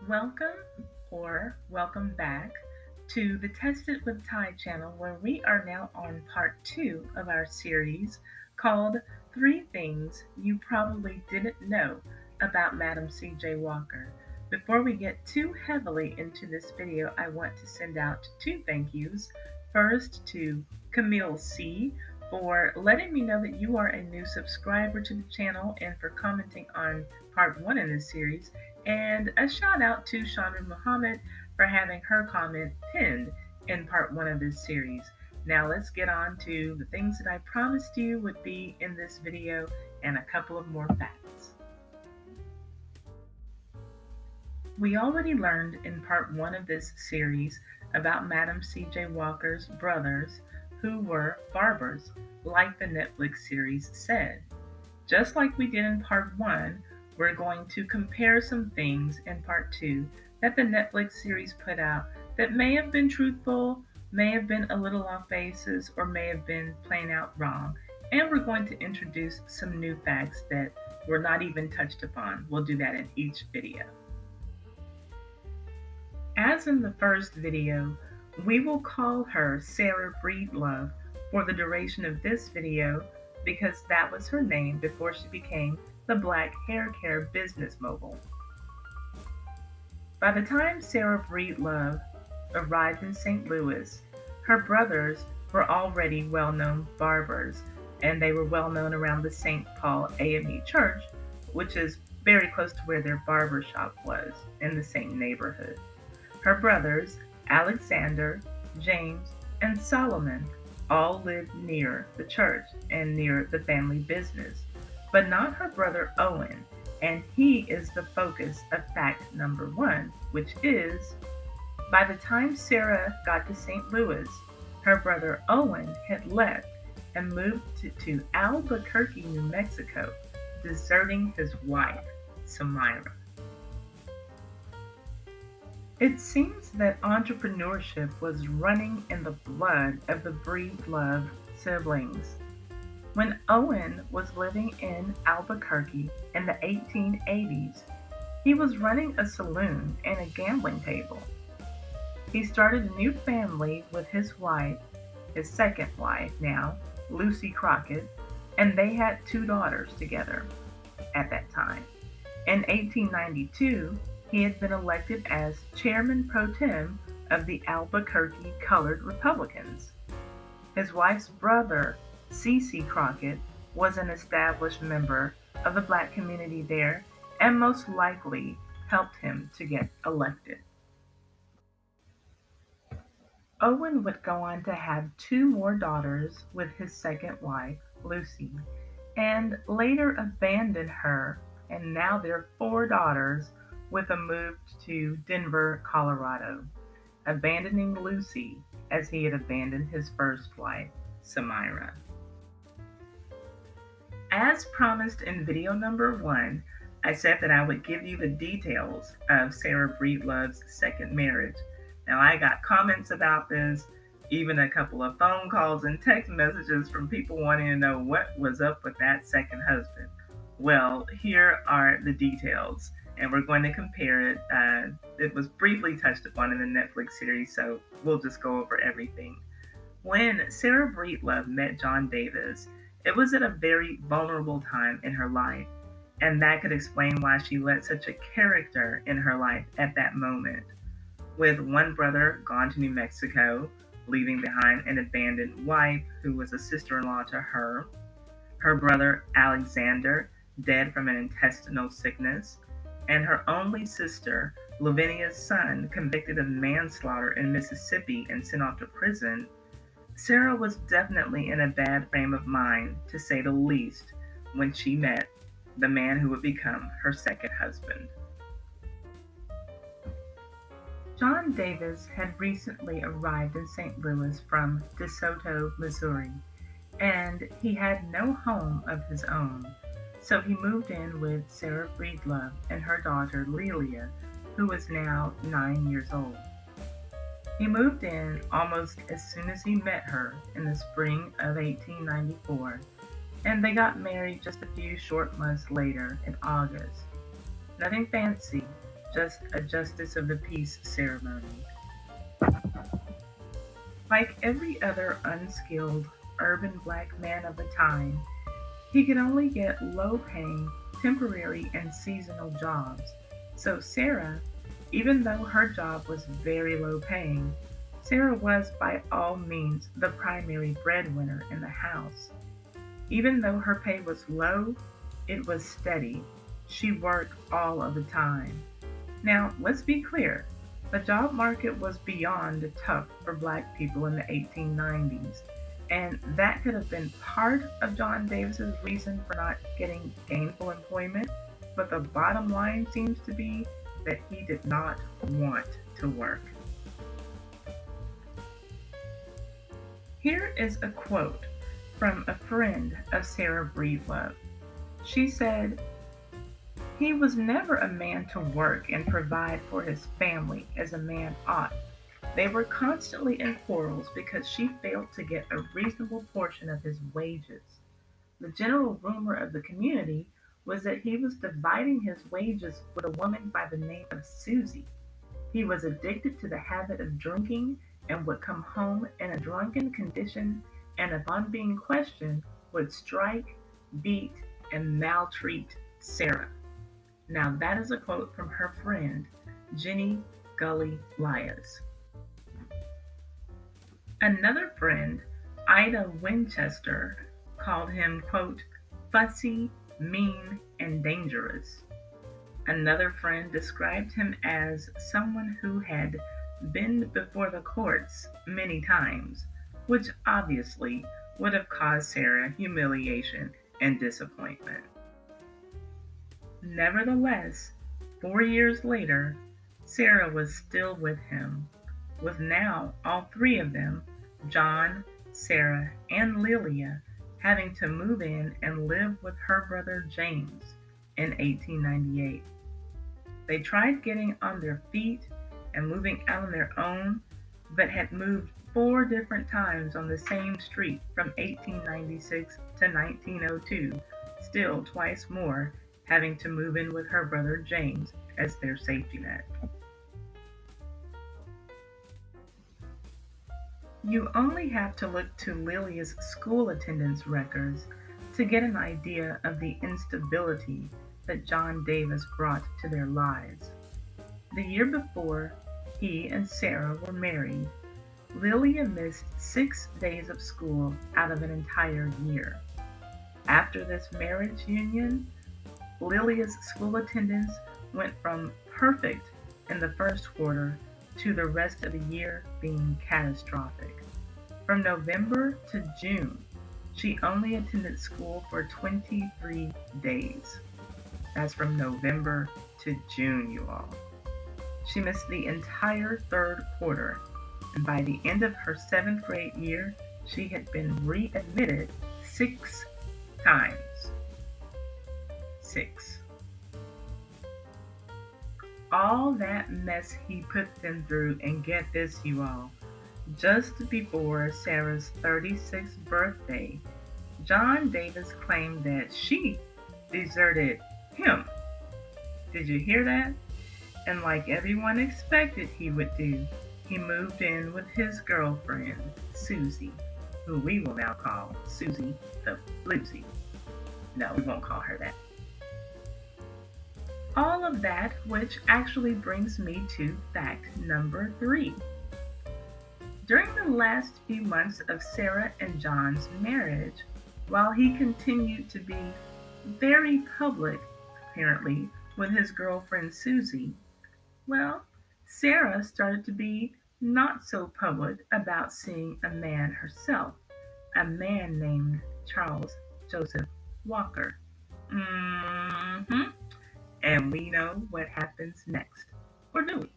Welcome or welcome back to the Tested with Ty channel, where we are now on part two of our series called Three Things You Probably Didn't Know About Madam C.J. Walker. Before we get too heavily into this video, I want to send out two thank yous. First to Camille C. for letting me know that you are a new subscriber to the channel and for commenting on part one in this series. And a shout out to Chandra Muhammad for having her comment pinned in part one of this series. Now let's get on to the things that I promised you would be in this video and a couple of more facts. We already learned in part one of this series about Madam C.J. Walker's brothers who were barbers, like the Netflix series said. Just like we did in part one, we're going to compare some things in part two that the Netflix series put out that may have been truthful, may have been a little off basis, or may have been plain out wrong. And we're going to introduce some new facts that were not even touched upon. We'll do that in each video. As in the first video, we will call her Sarah Breedlove for the duration of this video because that was her name before she became the Black Hair Care business mogul. By the time Sarah Breedlove arrived in St. Louis, her brothers were already well-known barbers, and they were well-known around the St. Paul AME Church, which is very close to where their barber shop was in the same neighborhood. Her brothers, Alexander, James, and Solomon, all lived near the church and near the family business, but not her brother Owen, and he is the focus of fact number one, which is by the time Sarah got to St. Louis, her brother Owen had left and moved to Albuquerque, New Mexico, deserting his wife, Samira. It seems that entrepreneurship was running in the blood of the Breedlove siblings. When Owen was living in Albuquerque in the 1880s, he was running a saloon and a gambling table. He started a new family with his wife, his second wife now, Lucy Crockett, and they had two daughters together at that time. In 1892, he had been elected as chairman pro tem of the Albuquerque Colored Republicans. His wife's brother, C.C. Crockett, was an established member of the black community there and most likely helped him to get elected. Owen would go on to have two more daughters with his second wife, Lucy, and later abandon her, and now their four daughters with a move to Denver, Colorado, abandoning Lucy as he had abandoned his first wife, Samira. As promised in video number one, I said that I would give you the details of Sarah Breedlove's second marriage. Now, I got comments about this, even a couple of phone calls and text messages from people wanting to know what was up with that second husband. Well, here are the details, and we're going to compare it. It was briefly touched upon in the Netflix series, so we'll just go over everything. When Sarah Breedlove met John Davis, it was at a very vulnerable time in her life, and that could explain why she let such a character in her life at that moment. With one brother gone to New Mexico, leaving behind an abandoned wife who was a sister in law to her, her brother Alexander dead from an intestinal sickness, and her only sister, Lavinia's son, convicted of manslaughter in Mississippi and sent off to prison, Sarah was definitely in a bad frame of mind, to say the least, when she met the man who would become her second husband. John Davis had recently arrived in St. Louis from DeSoto, Missouri, and he had no home of his own, so he moved in with Sarah Breedlove and her daughter Lelia, who was now 9 years old. He moved in almost as soon as he met her in the spring of 1894, and they got married just a few short months later in August. Nothing fancy, just a justice of the peace ceremony. Like every other unskilled urban black man of the time, he could only get low paying, temporary, and seasonal jobs. So Sarah, even though her job was very low paying, Sarah was by all means the primary breadwinner in the house. Even though her pay was low, it was steady. She worked all of the time. Now, let's be clear. The job market was beyond tough for black people in the 1890s, and that could have been part of John Davis's reason for not getting gainful employment, but the bottom line seems to be that he did not want to work. Here is a quote from a friend of Sarah Breedlove. She said, "He was never a man to work and provide for his family as a man ought. They were constantly in quarrels because she failed to get a reasonable portion of his wages. The general rumor of the community was that he was dividing his wages with a woman by the name of Susie. He was addicted to the habit of drinking and would come home in a drunken condition and upon being questioned would strike, beat, and maltreat Sarah." Now that is a quote from her friend, Jenny Gully Lyas. Another friend, Ida Winchester, called him, quote, "fussy, mean, and dangerous." Another friend described him as someone who had been before the courts many times, which obviously would have caused Sarah humiliation and disappointment. Nevertheless, 4 years later, Sarah was still with him, with now all three of them, John, Sarah, and Lilia, having to move in and live with her brother James in 1898. They tried getting on their feet and moving out on their own, but had moved 4 different times on the same street from 1896 to 1902, still twice more, having to move in with her brother James as their safety net. You only have to look to Lilia's school attendance records to get an idea of the instability that John Davis brought to their lives. The year before he and Sarah were married, Lilia missed 6 days of school out of an entire year. After this marriage union, Lilia's school attendance went from perfect in the first quarter to the rest of the year being catastrophic. From November to June, she only attended school for 23 days. That's from November to June, you all. She missed the entire third quarter, and by the end of her seventh grade year, she had been readmitted 6 times. 6. All that mess he put them through, and get this, you all, just before Sarah's 36th birthday, John Davis claimed that she deserted him. Did you hear that? And like everyone expected he would do, he moved in with his girlfriend, Susie, who we will now call Susie the Bluesy. No, we won't call her that. All of that, which actually brings me to fact number 3. During the last few months of Sarah and John's marriage, while he continued to be very public, apparently, with his girlfriend Susie, well, Sarah started to be not so public about seeing a man herself, a man named Charles Joseph Walker. Mm-hmm. And we know what happens next. Or do we?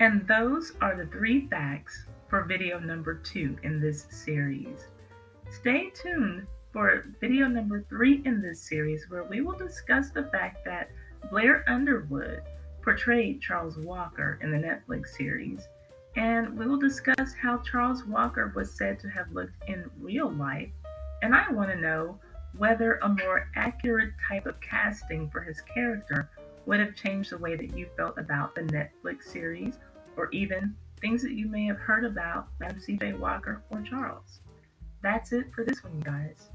And those are the 3 facts for video number 2 in this series. Stay tuned for video number 3 in this series, where we will discuss the fact that Blair Underwood portrayed Charles Walker in the Netflix series, and we will discuss how Charles Walker was said to have looked in real life, and I want to know whether a more accurate type of casting for his character would have changed the way that you felt about the Netflix series, or even things that you may have heard about CJ Walker or Charles. That's it for this one, you guys.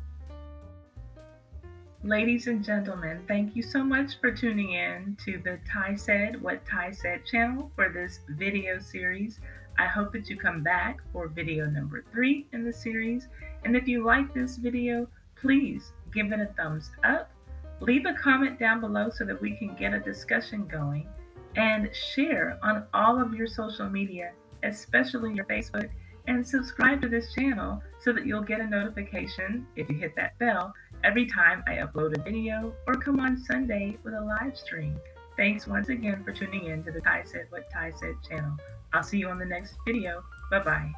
Ladies and gentlemen, thank you so much for tuning in to the Ty Said What Ty Said channel for this video series. I hope that you come back for video number 3 in the series. And if you like this video, please give it a thumbs up. Leave a comment down below so that we can get a discussion going. And share on all of your social media, especially your Facebook. And subscribe to this channel so that you'll get a notification if you hit that bell every time I upload a video or come on Sunday with a live stream. Thanks once again for tuning in to the Ty Said What Ty Said channel. I'll see you on the next video. Bye-bye.